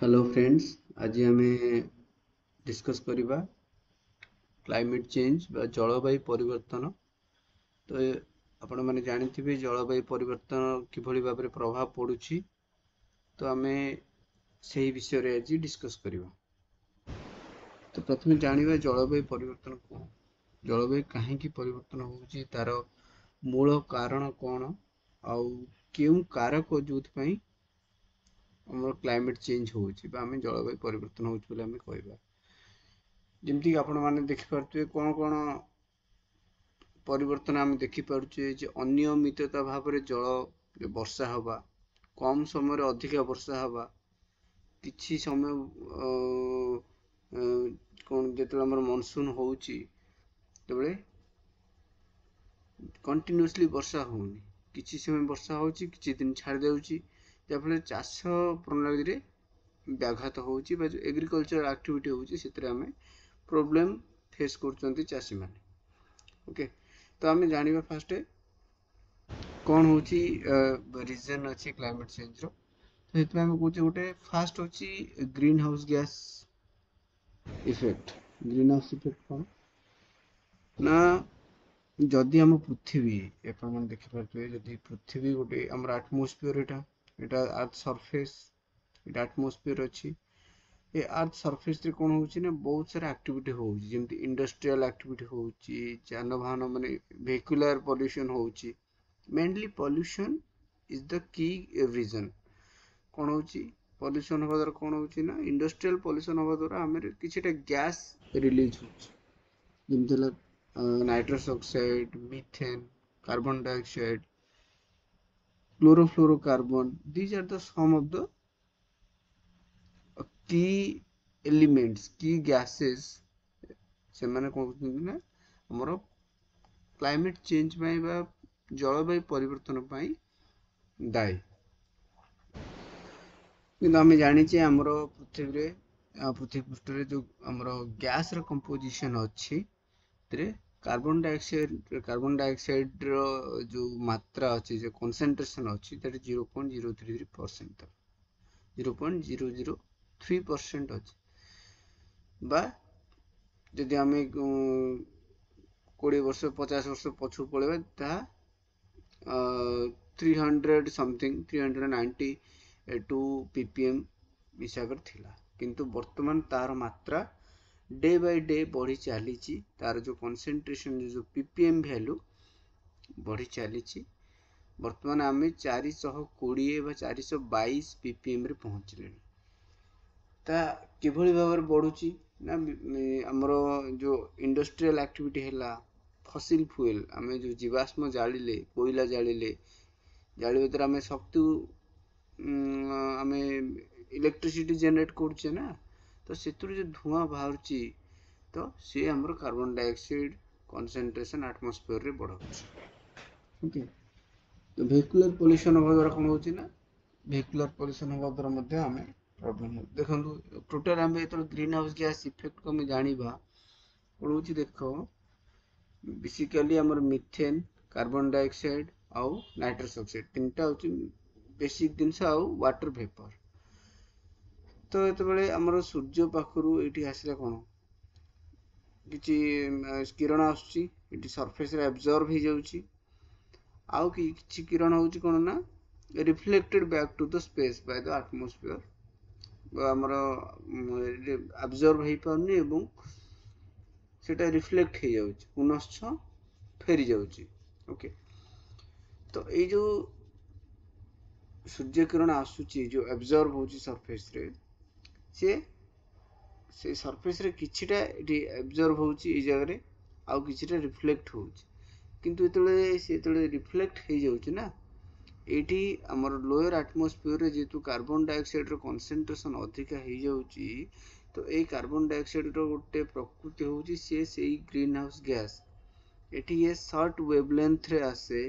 Hello friends, आज आम discuss करिबा क्लाइमेट चेंज बा जलवायु परिवर्तन। तो आपण माने जानिथिबे जलवायु परिवर्तन किभଳି भाबरे प्रभाव पडुछि। तो आमे सेही विषय रे आज डिस्कस करिबा। तो प्रथमे जानिबा जलवायु परिवर्तन कोन, जलवायु काहेकि परिवर्तन होउछि, तार मूल कारण कोन, आउ केउ कारक जोथ पई हमर क्लाइमेट चेंज होउछि बा आमे जलवायु परिवर्तन होउछि बोले आमे कहबा। जेमती आपण माने देखि पारथुए कोन कोन परिवर्तन आम देखिपे जे अनियमितता भाव में जल वर्षा हवा, कम समय अधिक वर्षा हवा, किछि समय कौन जो मनसून होउची तबले कंटिन्यूअसली वर्षा होनी, किछि समय वर्षा होउची, किछि दिन छाड़ देउची, जाफल चाष प्रणाली रे व्याघात होउची बा एग्रीकल्चर एक्टिविटी होउची सेतरे हमें प्रॉब्लम फेस करचंती चाषी माने। ओके, तो आम जानिबा फास्ट कौन होची रीजन अच्छी क्लाइमेट चेंज रो। तो हेतु आम कहूँ गोटे फास्ट होची green house gas effect. Green house effect कौन ना, जदि आम पृथ्वी अपन देखि पारथुए जदि पृथ्वी गोटे हमर एटमॉस्फेयर एटा अर्थ सरफेस, एटा एटमॉस्फेयर अछि। ये अर्थ सरफेस रे कौन होची ना बहुत सारा एक्टिविटी होची, जेमति इंडस्ट्रियल एक्टिविटी होची, जानवाहन माने वेहिकुलर पॉल्यूशन होची। Mainly pollution is the key reason. कौन होची पॉल्यूशन होवा द्वारा कौन होची ना, इंडस्ट्रियल पॉल्यूशन होवा द्वारा हमरे किछटा गैस रिलीज होची, जेमति nitrous oxide, methane, carbon dioxide, chlorofluorocarbon. These are the some of the key elements, key gases से माने कहते ना हमर क्लाइमेट चेंज पाई बा जलवायु परिवर्तन पाई दायी। किंतु आम जानी हमर पृथ्वी पृथ्वी पृष्ठ रे जो हमर गैस रो कंपोजिशन अच्छी, कार्बन डाइऑक्साइड रो जो मात्रा अच्छी, जो कंसंट्रेशन अच्छी, 0.033%, 0.003% अच्छी। बा जदि आम 20 वर्ष 50 वर्ष पछू पड़ेगा ता 300 समथिंग 392 ppm हिसाब थिला। किंतु वर्तमान तार मात्रा डे बाय डे बढ़ी चली, तार जो कंसंट्रेशन जो ppm वैल्यू बढ़ी चली। वर्तमान आम 420 बा 422 ppm रे पहुँचले। ता किभली भाव में बढ़ुची ना, हमर जो इंडस्ट्रियल एक्टिविटी हैला, फसिल फ्यूल आम जो जीवाश्म जालिले, कोयला जालिले, जालिबा द्वारा आम शक्ति आम इलेक्ट्रिसिटी जनरेट करुचे ना, तो से जो धुआं बाहर तो सी हमर कार्बन डाइऑक्साइड कंसंट्रेशन एटमॉस्फेयर रे बढ़ाउछ। ओके, तो वेहिकुलर पॉल्यूशन होवा द्वारा कौन होची ना, वेहिकुलर पॉल्यूशन होवा द्वारा मध्ये आमे प्रॉब्लम हो। देखंतु टोटल आम जो ग्रीन हाउस गैस इफेक्ट को आम जानिबा कौन होची, देखो बेसिकली हमर मिथेन, कार्बन डाइऑक्साइड आउ नाइट्रस ऑक्साइड, तीनटा होची बेसिक जिनस आउ वाटर वेपर। तो एतबेले हमर सूर्य पाखरु एठी आसिला कोन किछि किरण आछी, एठी सरफेस रे एब्जॉर्ब हो जाउची, आउ किछि किरण होची कोन ना reflected back to the space by the atmosphere. हमर एब्जॉर्ब हो पाउनी एवं सेटा रिफ्लेक्ट हो जाउची, पुनश्च फेरी जाउची। ओके, तो ये जो सूर्य किरण आसुची जो एब्जॉर्ब होची सरफेस रे, से सरफेस रे किछिटा एटी एब्जॉर्ब होची ए जगह रे, आउ किछिटा रिफ्लेक्ट होची। किंतु एतले रिफ्लेक्ट हो जाउची ना, एटी हमर लोअर एटमॉस्फेयर रे जेतु कार्बन डाइऑक्साइड रो कंसंट्रेशन अधिक हो जाउची, तो ए कार्बन डाइऑक्साइड रो गोटे प्रकृति होची से ग्रीन हाउस गैस। एटी ये शॉर्ट वेवलेंथ रे आसे,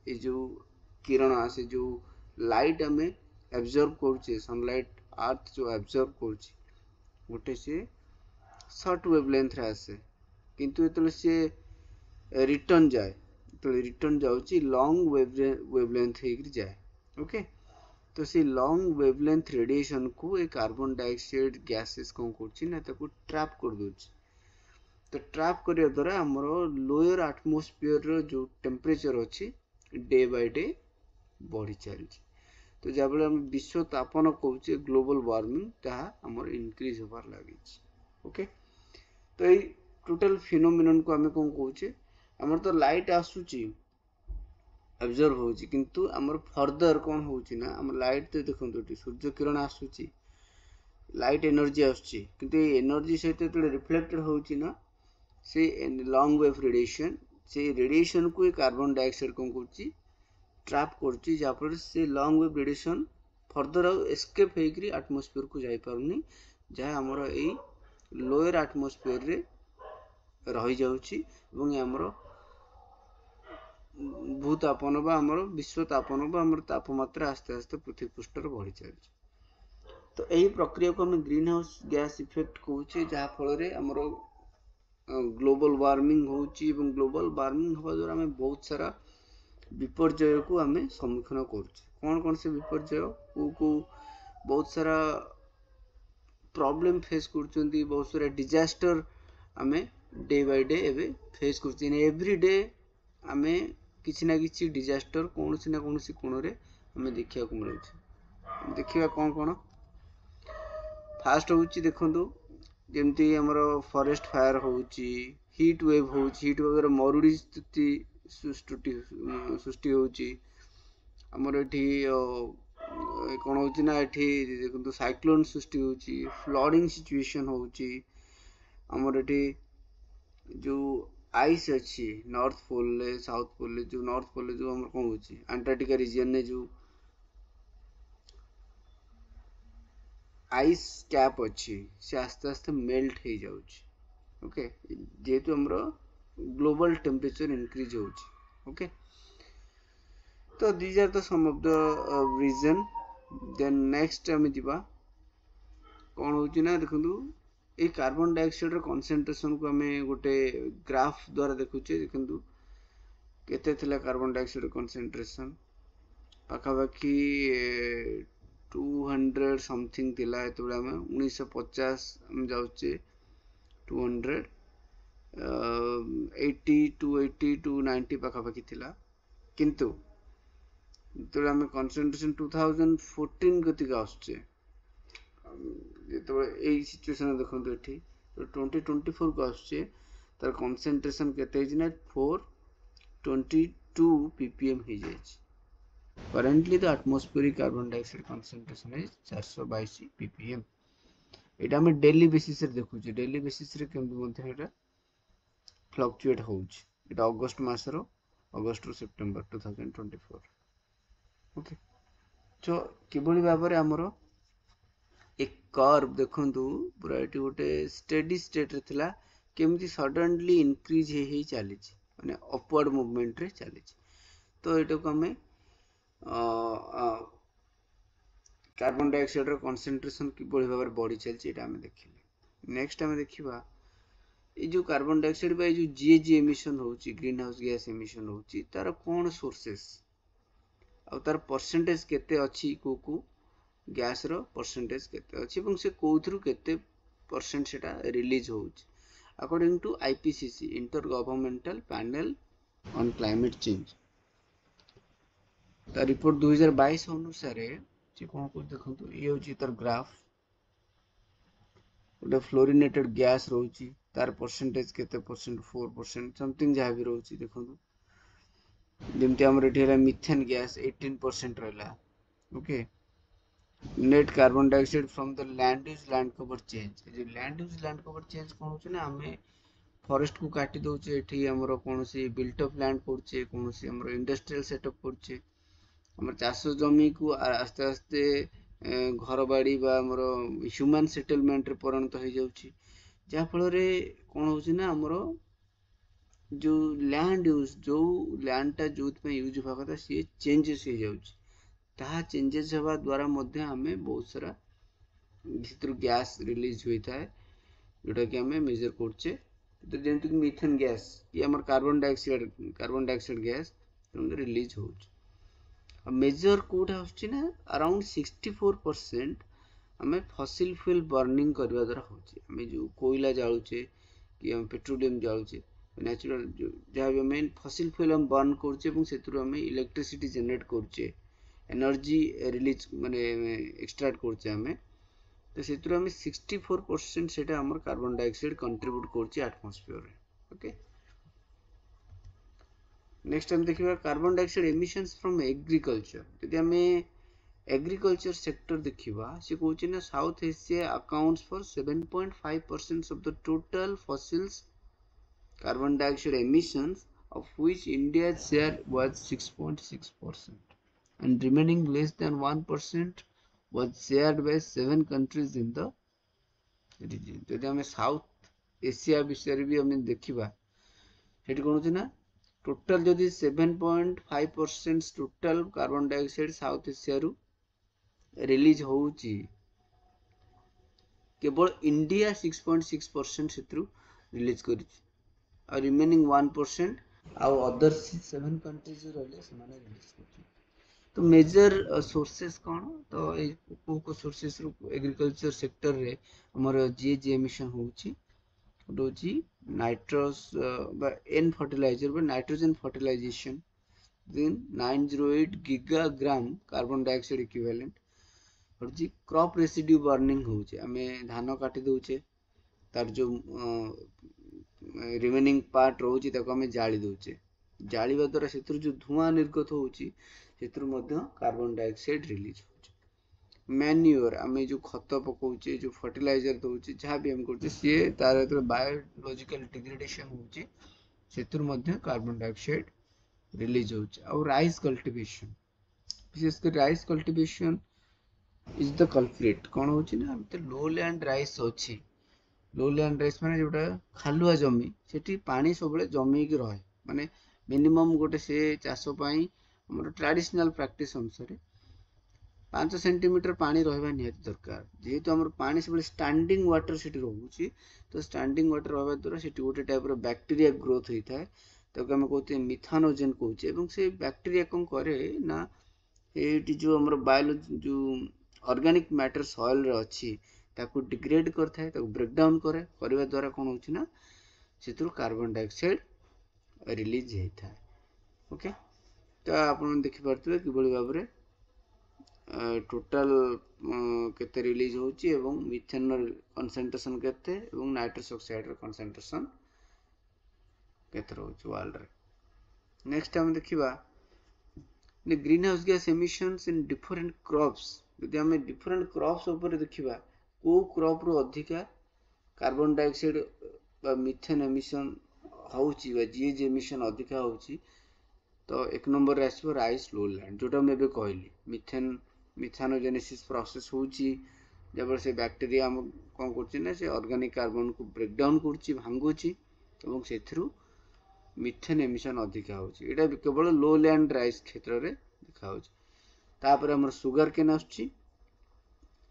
ए जो किरण आसे, जो लाइट हमें एब्जॉर्ब करूचे, सनलाइट अर्थ जो एब्जॉर्ब करूची गोटे से शॉर्ट वेवलेंथ रे आसे। किंतु एतले से रिटर्न जाए, तो रिटर्न जाउची लॉन्ग वेवलेंथ हे जाए। ओके, तो से लॉन्ग वेवलेंथ रेडिएशन को ए कार्बन डाइऑक्साइड गैसेस कौन करछि ना ताको ट्रैप कर दोछि। तो ट्रैप करिया द्वारा हमरो लोअर एटमॉस्फेयर रो जो टेम्परेचर अछि डे बाय डे बढ़ी चलछि। तो जब हम विश्व तापन कहूचे ग्लोबल वार्मिंग ताहा हमर इंक्रीज होबार लागिछि। ओके, तो ये टोटल फिनोमिनन को हमें कौन कहूचे हमर तो लाइट आसुची ऑब्जर्व होची किंतु हमर फर्दर कौन होची ना हम लाइट तो देखंतु टी सूर्य किरण आसुची लाइट एनर्जी आसुची किंतु ये एनर्जी सहित तो रिफ्लेक्टेड होची ना से लॉन्ग वेव रेडिएशन से रेडिएशन को कार्बन डाइऑक्साइड कौन करची ट्रैप करची जापर से long wave radiation further escape हेकरी एटमॉस्फेयर को जाई पारुनी जहा हमर एई लोअर एटमॉस्फेयर रे रही जाउची एवं हमर भूतापन बा हमर विश्व तापन बा हमर तापमात्रा आस्ते आस्ते पृथ्वी पृष्ठ रे बढ़ी चलछि। तो एही प्रक्रिया को हम ग्रीन हाउस गैस इफेक्ट कहूचे जहा फल रे हमर ग्लोबल वार्मिंग होची एवं ग्लोबल वार्मिंग होबा द्वारा हमें बहुत सारा विपर्यय को हमें सम्मुखीन करूचे। कौन कौन से विपर्यय को बहुत सारा प्रॉब्लम फेस करचंती बहुत सारा डिजास्टर हमें डे बाय डे एवे फेस करचेन एवरी डे हमें किसी ना किसी डिजास्टर कौन सी ना कौन सी कोण रे हमें देखिया को मिलुचे। देखिबा कौन कौन फास्ट होची देखंतु जेमती हमरो फॉरेस्ट फायर होची हीट वेव रे मरुड़ी स्थिति सृष्टि होची हमर एठी कौन होची ना एठी देखंतु साइक्लोन सृष्टि होची फ्लडिंग सिचुएशन होची हमर एठी जो आइस अच्छी नॉर्थ पोल ले साउथ पोल ले जो नॉर्थ पोल ले जो हमर कौन होची अंटार्कटिका रीजन ने जो आइस कैप अच्छी से आस्ते आस्ते मेल्ट हो जाउची। ओके, जेतु हमरो ग्लोबल टेम्परेचर इंक्रीज होची। ओके, तो these are the some of the reason. Then next हम दिबा कौन होची ना देखंतु ए कार्बन डाइऑक्साइड रो कंसंट्रेशन को हमें गोटे ग्राफ द्वारा देखुचे देखंतु केते थिला कार्बन डाइऑक्साइड रो कंसंट्रेशन पाखा बाकी 200 समथिंग थिला एतबेला हमें 1950 हम जाउचे 200 80 to 90 पाखा बाकी थिला किंतु तो हमें कंसंट्रेशन 2014 गति का आसचे ये सिचुएशन देखो एठी तो 2024 को आसचे तार कंसंट्रेशन केते हिज ना 422 ppm ही जायछि। Currently the atmospheric carbon dioxide concentration is 422 ppm। एटा हम डेली बेसिस रे देखुचे डेली बेसिस रे केम मध्ये एटा फ्लक्चुएट होउछ। एटा अगस्त मास रो अगस्त रो सितंबर 2024। ओके, तो किबोली बाबरे हमरो एक कर्व देखंतु पूरा एटी गोटे स्टेडी स्टेट रे थिला केमती सडनली इंक्रीज हे चलीछि माने अपवर्ड मूवमेंट रे चलीछि। तो एटा को हमें कार्बन डाइऑक्साइड रो कंसंट्रेशन की बड़ी भाबरे बढ़ी चलछि एटा हमें देखिले। नेक्स्ट हमें देखिबा ए जो कार्बन डाइऑक्साइड बा जो जीएजी एमिशन होछि ग्रीन हाउस गैस एमिशन होछि तार कोन सोर्सेस आ तार परसेंटेज केते अछि को गैस रो परसेंटेज केते अछि एवं से कोथरु केते परसेंट सेटा रिलीज होउछ according to IPCC intergovernmental panel on climate change. ता रिपोर्ट 2022 अनुसार जे कोन को देखंतु ये होची तार ग्राफ ओटा फ्लोरिनेटेड गैस रहउची तार परसेंटेज केते परसेंट 4% समथिंग जा भी रहउची देखंतु जेमति हमर एठी हला मीथेन गैस 18% रहला। Okay, net carbon dioxide from the land use land cover change जो land use land cover change कोन होचे ना हमें फॉरेस्ट को काटी दोचे एठी हमरो कोनोसी बिल्ट अप लैंड करचे कोनोसी हमरो इंडस्ट्रियल सेटअप करचे हमर चाष जमी को आस्ते आस्ते घर बाड़ी बा हमरो ह्यूमन सेटलमेंट रे परिणत हो जाउची जा फल रे कोन होची ना हमरो जो लैंड यूज जो लैंड टा जोत पे यूज होबा कथा से चेंजेस हो जाउची ता चेंजेस होबा द्वारा मध्ये हमें बहुत सारा भीतर गैस रिलीज होता है जोटा कि हमें मेजर करछे। तो जेंति मीथेन गैस ये हमर कार्बन डाइऑक्साइड गैस रिलीज होउछ मेजर कोड आସୁଛି ना अराउंड 64% आमे फॉसिल फ्यूल बर्निंग करबा द्वारा होची आमे जो कोयला जाळुचे कि हम पेट्रोलियम जाळुचे नेचुरल जो जहाँ भी मेन फॉसिल फ्यूल हम बर्न करचे এবং সেতুরু আমি ইলেকট্রিসিটি জেনারেট করছে एनर्जी रिलीज माने एक्सट्रैक्ट करचे आमे तो सेतुरु आमे 64% सेटा हमर कार्बन डाइऑक्साइड कंट्रीब्यूट करचे एटमॉस्फेयर रे ओके नेक्स्ट हम देखिबा carbon dioxide emissions from agriculture यदि आमे एग्रीकल्चर सेक्टर देखिबा से कहउचे ना south Asia accounts for 7.5% of the total fossils carbon dioxide emissions of which India's share was 6.6% and remaining less than 1% was shared by 7 countries in the region. यदि हमें south Asia विषय भी हमें देखिबा सेठी कोन होची ना टोटल जदि 7.5% total carbon dioxide south Asia रु रिलीज होउची केवल इंडिया 6.6% सेतरु रिलीज करिछि और रिमेनिंग 1% आउ अदर 7 कंट्रीज रहले समान रिलीज करछि तो मेजर सोर्सेस कौन तो को सोर्सेस रु एग्रीकल्चर सेक्टर रे हमर जे एमिशन होउची होउची नाइट्रस एन फर्टिलाइजर बा nitrogen fertilization then 908 gigagram carbon dioxide equivalent और जी क्रॉप रेसिड्यू बर्निंग होउची हमें धान काटी दोचे तार जो रिमेनिंग पार्ट रोची ताको हमें जाली दोचे जालिबा द्वारा सेतरु जो धुआं निर्गत होउची सेतरु मध्ये कार्बन डाइऑक्साइड रिलीज होउची मैन्यूअर हमें जो खत पकाउचे जो फर्टिलाइजर दोचे जहाँ भी हम करचे से तार तो बायोलॉजिकल डिग्रेडेशन होउची सेतरु मध्ये कार्बन डाइऑक्साइड रिलीज होउची और राइस कल्टीवेशन विशेष कर rice cultivation is the culprit कोन होउची ना तो लो लैंड राइस अछि लो लैंड राइस माने जोटा खालुआ जमी सेठी पानी सबले जमी के रहे माने मिनिमम गोटे से चाष पाई हमर ट्रेडिशनल प्रैक्टिस अनुसार 5 सेंटीमीटर पानी रहबा नियत दरकार जेहेतु हमर पानी सबले स्टैंडिंग वाटर सेठी रहउची तो स्टैंडिंग वाटर रहबा द्वारा सेठी गोटे टाइप रो बैक्टीरिया ग्रोथ होई थाए ताको हम कहते मिथानोजन कहउचे एवं से बैक्टीरिया कोन करे ना एटी जो हमर बायोलॉजी जो ऑर्गेनिक मैटर सॉइल रे अछि ताको डिग्रेड करथाय ताको ब्रेक डाउन करे करबा द्वारा कोन होछि ना सेतु कार्बन डाइऑक्साइड रिलीज होता है ओके तो आप देखि पारथबे किबळी भाबरे टोटल केते रिलीज होछि एवं मिथेन कंसंट्रेशन केते एवं नाइट्रस ऑक्साइड रो कंसंट्रेशन केते रहउछि वर्ल्ड रे नेक्स्ट हम देखिबा ने green house gas emissions in different crops यदि हम डिफरेंट क्रॉप्स ऊपर देखिबा को क्रॉप रो अधिका कार्बन डाइऑक्साइड बा मिथेन एमिशन होउची बा जी एमिशन अधिका होउची तो एक नंबर रे आसबो राइस लो लैंड जोटा मैं बे कहली मिथानोजेनेसिस प्रोसेस होउची जब से बैक्टीरिया हम कोन करची ना से ऑर्गेनिक कार्बन को ब्रेक डाउन करची भांगुची एवं सेथरु मिथेन एमिशन अधिका होउची एटा केवल लो लैंड राइस क्षेत्र रे देखा होउची तापर हमर सुगर केन आछी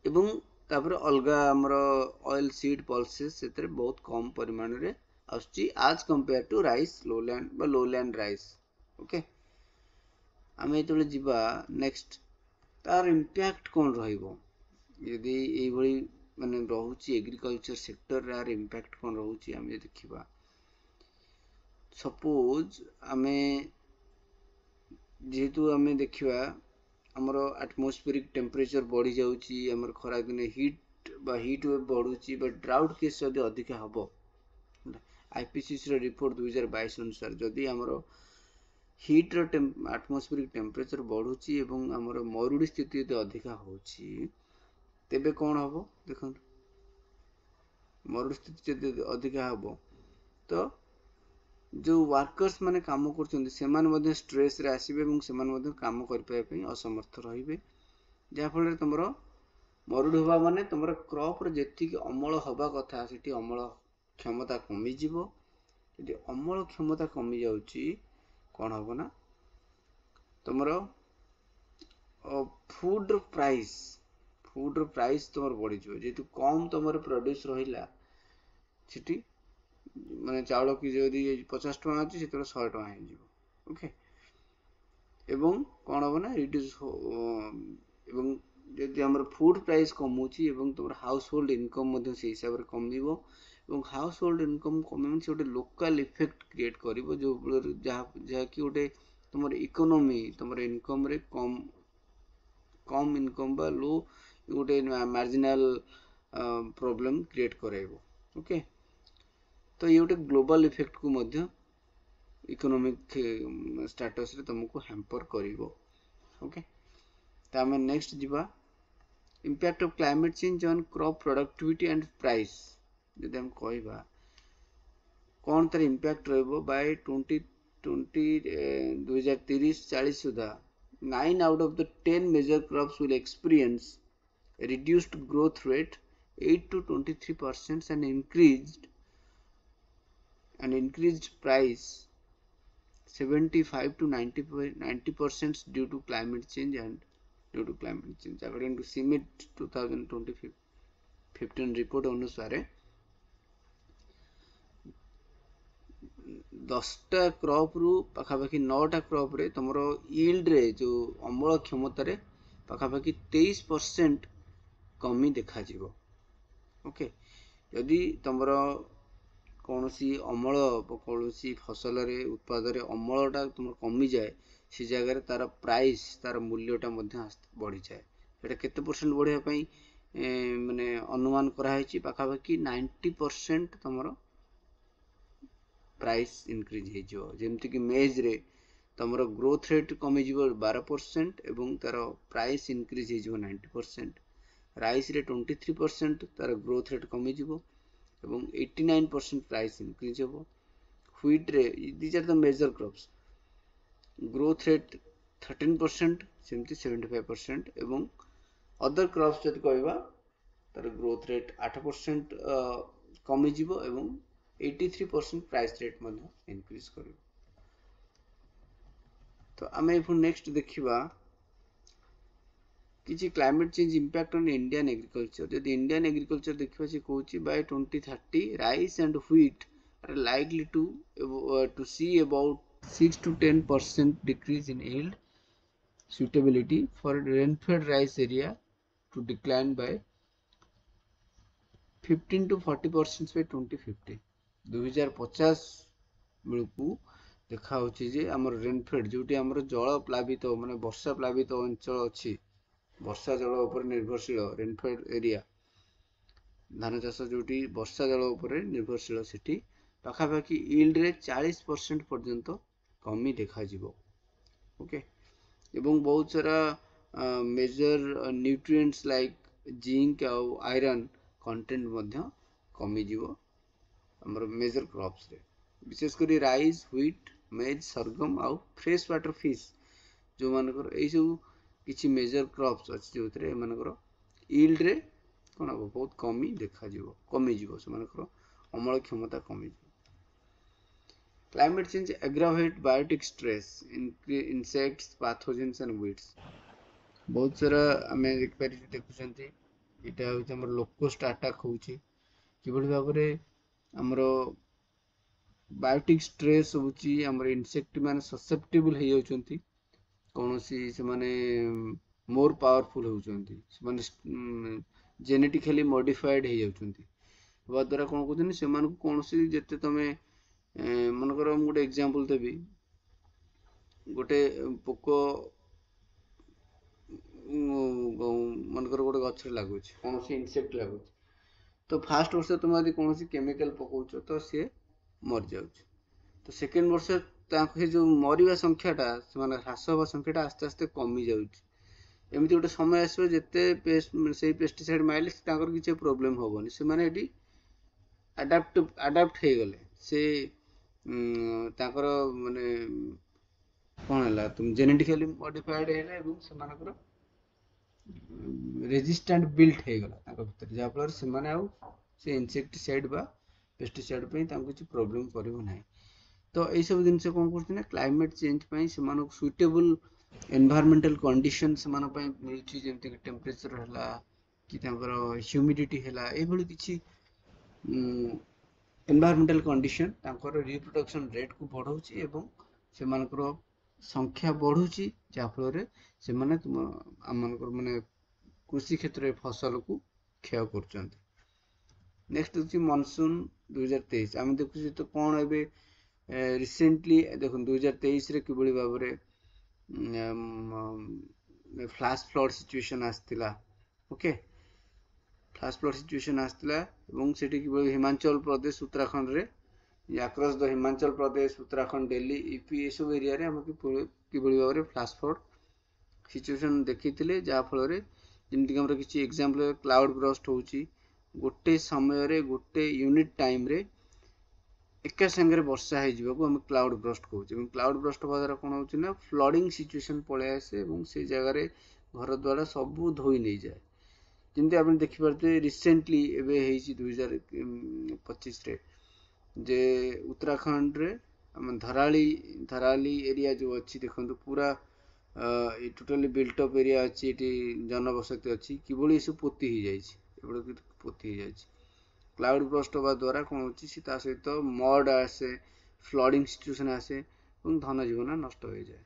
एवं तापर अलगा हमर ऑयल सीड पल्सेस सेतरे बहुत कम परिमाण रे आछी आज compare to rice lowland rice okay आमे तले जिबा नेक्स्ट तार इंपैक्ट कोन रहइबो यदि एई भली माने रहउची एग्रीकल्चर सेक्टर रे आर इंपैक्ट कोन रहउची आमे देखिबा सपोज आमे जेतु आमे देखिबा हमरो एटमॉस्फेरिक टेम्परेचर बढ़ी जाउची हमर खरा दिन हीट वेव बढ़ुची बट ड्राउट केस जदि अधिक हबो आईपीसीसी रो रिपोर्ट 2022 अनुसार जदि हमरो हीट रो एटमॉस्फेरिक टेम्परेचर बढ़ुची एवं हमरो मरुडी स्थिति यदि अधिक होउची तेबे कोन हबो देखन मरुडी स्थिति यदि अधिक हबो तो जो वर्कर्स माने काम करछन से मान मध्ये स्ट्रेस रे आसीबे एवं से मान मध्ये काम कर पाए पई असमर्थ रहिबे जा फल रे तमरो मरुडी होबा माने तमरो क्रॉप रे जेति कि अमल होबा कथा सेठी अमल क्षमता कमी जिवो यदि अमल क्षमता कमी जाउची कोन हबो ना तमरो फूड प्राइस तमर बढ़ी जिवो जेतु कम तमर प्रोड्यूस रहिला सेठी माने चावल की जदी 50 टका अछि सेतरो 100 टका हे जिवो ओके एवं कौन हम ना रिड्यूस एवं जदि हमर फूड प्राइस कमौछि एवं तोर हाउस होल्ड इनकम मध्य से हिसाब रे कमिबो एवं हाउस होल्ड इनकम कमे से गोटे लोकल इफेक्ट क्रिएट करिवो जो जहा कि गोटे तुमर इकोनॉमी तुमर इनकम रे कम इनकम बा लो गोटे मार्जिनल प्रॉब्लम क्रिएट कराइबो ओके तो ये गोटे ग्लोबल इफेक्ट को मध्य इकोनॉमिक स्टेटस रे तुमको हैम्पर करिवो ओके तो आम नेक्स्ट जीवा impact of climate change on crop productivity and price जदि हम कहबा कौन तार इम्पैक्ट रहबो bye 2030-40 Sudha 9 out of the 10 major crops will experience a reduced growth rate 8 to 23% and increased price 75 to 90% due to climate change according to CIMMYT 2015 report अनुसार 10टा crop रु पाखापाखि 9टा crop रे तुमरो yield रे जो अमल क्षमता रे पाखापाखि 23% कमी देखा जीवो ओके यदि तुमरो कौनसी अमल कौनसी फसल रे उत्पाद रे अमलटा तुम कमी जाए से जगह तार प्राइस तार मूल्यटा बढ़ी जाए एटा केते परसेंट बढ़िया पई माने अनुमान करा है पाखापाखि 90% तुमरो प्राइस इंक्रीज हे जो जेमति कि मेज रे तुमरो ग्रोथ रेट कमी जीवो 12% एवं तार प्राइस इंक्रीज हे जीवो 90% राइस रे 23% तार ग्रोथ रेट कमी जीवो एवं 89% प्राइस इंक्रीज हो व्हीट रे these are the major crops growth rate 13% सेमती 75% एवं अदर क्रॉप्स जति कहबा तार ग्रोथ रेट 8% कमी जीवो एवं 83% प्राइस रेट मध्य इंक्रीज करिवो तो आमे फुन नेक्स्ट देखिबा किसी climate change impact on Indian agriculture जदि इंडियन एग्रीकल्चर देखिबा से कहूची by 2030 rice and wheat are likely to see about 6 to 10% decrease in yield suitability for rainfed rice area to decline by 15 to 40% by 2050 2050 बेलू देखा होची जे हमर rainfed जोटी हमर जल प्लावित माने वर्षा प्लावित अंचल अछि वर्षा जल उपर निर्भरशील रेनफेड एरिया धान चाष जोटी वर्षा जल उपर निर्भरशील सेठी पाखापाखि यील्ड रे 40% पर्यंत कमी देखा जीवो ओके एवं बहुत सारा मेजर न्यूट्रिएंट्स लाइक जिंक और आयरन कंटेंट मध्य कमी जीवो हमर मेजर क्रॉप्स रे विशेष करी राइस व्हीट मेज सरगम आउ फ्रेश वाटर फिश जो मानकर ए सब किछि मेजर क्रॉप्स अछि जोतरे मानकर यील्ड रे कोन हो बहुत कमी देखा जीवो कमी जीवो से मानकर अमल क्षमता कमी जीवो climate change aggravate biotic stress insects pathogens and weeds बहुत सारा हमें देख पारि देखुछंती एटा होय हमर लोकोस्ट अटैक होउची किबोली भाबरे हमर बायोटिक स्ट्रेस होउची हमर इंसेक्ट माने ससेप्टेबल हे जाउचंती कोनोसी से माने मोर पावरफुल होउचंती से माने जेनेटिकली मॉडिफाइड हे जाउचंती बा द्वारा कोन कहउचंती से माने कोनोसी जते तमे मनकर हम गोटे एग्जांपल देबी गोटे पोको मनकर गोटे गछ लागु कोनोसी इंसेक्ट लागु तो फास्ट वर्ष तुम यदि कौन केमिकल पकाउछ तो सी मर जाउछ तो सेकेंड वर्ष ताके जो मरिबा संख्याटा से माने ह्रास होबा संख्याटा आस्ते आस्ते कमी जाउछ एमिति गोटे समय आसबे जते पेस्ट से पेस्टिसाइड माइले ताकर किछ प्रॉब्लम होबनी से माने एडी अडाप्ट हे गले से ताकर माने कोन हला तुम जेनेटिकली मॉडिफाइड हेले एवं से मानकर रेजिस्टेंट बिल्ट हे गला ताकर भीतर जा फल से माने आ से इंसेक्टिसाइड बा पेस्टिसाइड पे तांको किछ प्रॉब्लम करिवो नाही तो ए सब दिन से कोन करथिने क्लाइमेट चेंज पे से मानो सुटेबल एनवायरमेंटल कंडीशन से मानो पे मिलछि जेमते कि टेंपरेचर हला कि तांकर ह्यूमिडिटी हला ए भली किछि एनवायरमेंटल कंडीशन तांकर रिप्रोडक्शन रेट को बढ़ाउछि एवं से मानकर संख्या बढ़ुची जहाँफल से माने कृषि क्षेत्र में फसल को क्षय कर। नेक्स्ट हूँ मनसून 2023 आम देखुचे तो कौन ए रिसेंटली देखो 2023 रे किभली भाव फ्लाश फ्लड सिचुएशन आसला। ओके फ्लाश फ्लड सिचुएशन आसला सेठी किभली हिमाचल प्रदेश उत्तराखंड रे across the Himachal Pradesh Uttarakhand Delhi UP ये सब एरिया रे हमको किभली भाव फ्लाश फ्लड सिचुएशन देखी जहाँफल जमीक आम किसी एग्जांपल क्लाउड ब्रस्ट होची गोटे समय रे गोटे यूनिट टाइम रे एका संगे वर्षा हो आम क्लाउड ब्रस्ट कहूँ। क्लाउड ब्रस्ट हवा द्वारा कौन हो फ्लडिंग सिचुएशन पलि आसे से जगार घर द्वारा सबू धोई नहीं जाए। जमी आप देखिपे रिसेंटली एवं 2025 रे जे उत्तराखंड रे धराली एरिया जो अच्छी देखो पूरा टोटाली बिल्ट अप एरिया अच्छी जनबसति अच्छी किभली सब पोती हो जाए पोती हो जाए। क्लाउड ब्रस्ट हवा द्वारा कौन हो सहित मड आसे फ्लडिंग सिचुएशन आसे धन जीवन नष्ट हो जाए।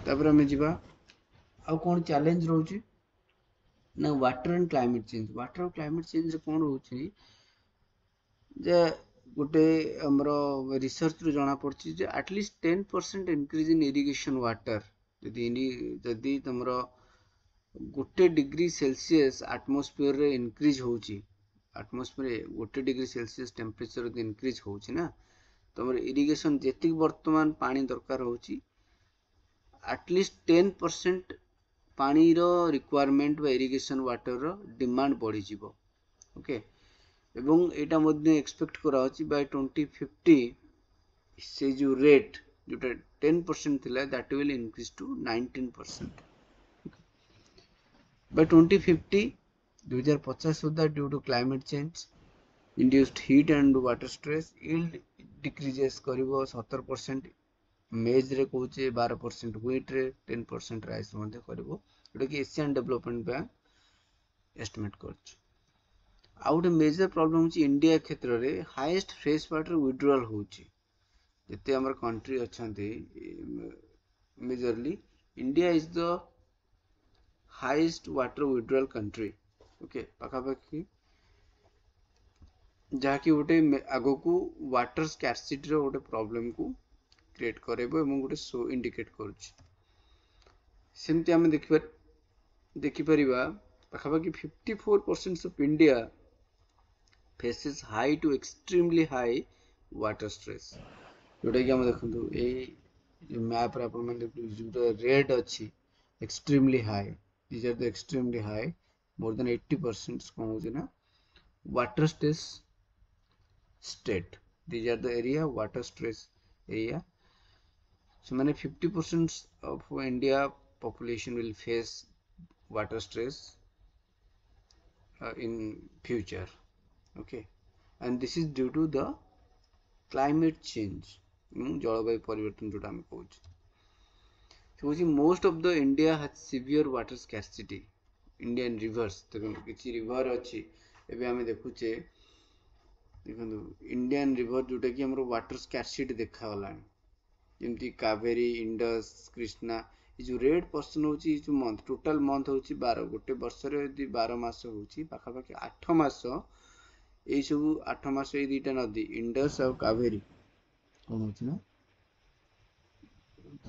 तापर आम जा आउ कौन चैलेंज रोचे ना water and climate change. Water और क्लाइमेट चेंज कौन रोचे गोटे आमर रिसर्च रू जना पड़ी at least 10% increase in irrigation water जदि तुम गोटे डिग्री सेल्सियस आटमोस्फियर रे इंक्रीज होची आटमोस्फियर गोटे डिग्री सेल्सियस टेम्परेचर इंक्रीज होची ना तुम इरिगेशन जेतिक वर्तमान पानी दरकार होची एटलिस्ट 10% पानी रो रिक्वायरमेंट बा इरिगेशन वाटर रो डिमांड बढ़ी जीवो। ओके एवं एटा मध्य एक्सपेक्ट करा होची बाय 2050 से जो रेट जोटा 10% थिला that will increase to 19%। By 2050, 2050 सुधा due to climate change, induced heat and water stress, yield decreases करिवो 17%, maize रे कहूचे 12%, wheat रे 10% राइस मध्य करिवो जोटा कि एशियन डेवलपमेंट बैंक एस्टिमेट करछ। आउ गोटे मेजर प्रॉब्लम होची इंडिया क्षेत्र रे हाईएस्ट फ्रेश वाटर विड्रॉल होची जते हमर कंट्री अछंती majorly India is the highest water withdrawal country. Okay पाखापाखि जहाँकि गोटे आग को वाटर स्कैरसिटी रो गोटे प्रॉब्लम को क्रिएट करेबो एवं गोटे शो इंडिकेट करूछ। सेमती आम देखि परिबा पाखापाखि 54% of India faces high to extremely high water stress जोटा कि हम देखंतु ए मैप रे अपन मन जो रेड अछि extremely high these are the extremely high more than 80% कौन हो ना water stress state these are the area water stress area so मैंने 50% of India population will face water stress in future. Okay and this is due to the climate change जलवायु परिवर्तन जोटा हम कहूँ। So most of the India has severe water scarcity. Indian rivers देखो किसी river अच्छी एबे हमें देखुचे देखो इंडियन रिवर जोटा कि हमरो वाटर स्कैरसिटी देखा गलानी जेमती कावेरी इंडस कृष्णा ये जो रेड पर्सन होची जो मंथ टोटल मंथ होची 12 गोटे वर्ष रे यदि 12 मास होची पाखापाखि 8 मास ए सब 8 मास ए दुईटा नदी इंडस और कावेरी कौन होची ना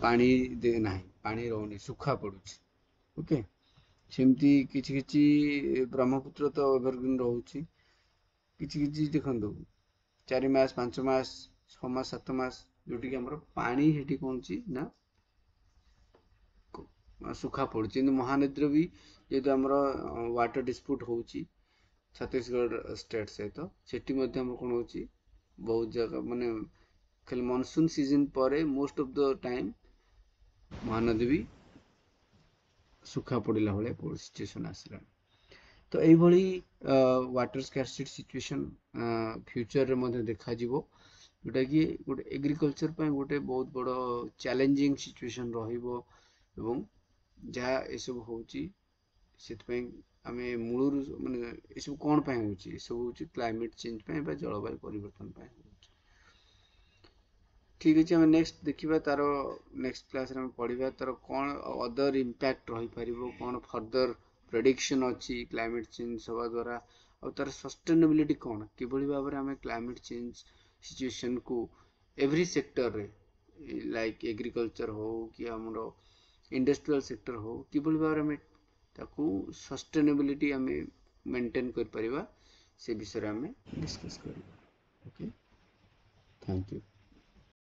पानी दे नाही पानी रोनी सुखा पड़ुची। ओके सेमती किछि किछि ब्रह्मपुत्र तो एवरग्रीन रहउची किछि किछि देखंतु 4 मास 5 मास 6 मास 7 मास जोटी कि हमर पानी हेटी कोनची ना सुखा पड़ुची। महानदी भी जेतु हमर वाटर डिस्प्यूट होउची छत्तीसगढ़ स्टेट से तो सेठी मध्य हम कोन होउची बहुत जगह माने खाली मानसून सीजन पर most of the time Mahanadi भी सुखा पड़ला भाई सिचुएशन आसला। तो यही वाटर स्कैरसिटी सिचुएशन फ्यूचर रे देखा जोटा कि गोटे एग्रीकल्चर गोटे बहुत बड़ चैलेंजिंग सिचुएशन रहिबो एवं जहाँ ये सब होची आमे मूलरू माने ये सब कौन पे होची ये सब होची क्लाइमेट चेंज पे जलवायु परिवर्तन पे। ठीक अच्छे, आम नेक्स्ट देखा तार नेक्स्ट क्लास रे पढ़ा तार कौन अदर इम्पैक्ट रही पार, कौन फर्दर प्रेडिक्शन अच्छी क्लाइमेट चेंज हवा द्वारा, और तार सस्टेनेबिलिटी कौन, किभली भाव में आम क्लाइमेट चेंज सिचुएशन को एवरी सेक्टर रे लाइक एग्रीकल्चर हो कि आमर इंडस्ट्रियल सेक्टर हो, किभली भाव में ताकू सस्टेनेबिलिटी आम मेंटेन कर परिबा, से विषय में डिस्कस करिबा। Okay, thank you.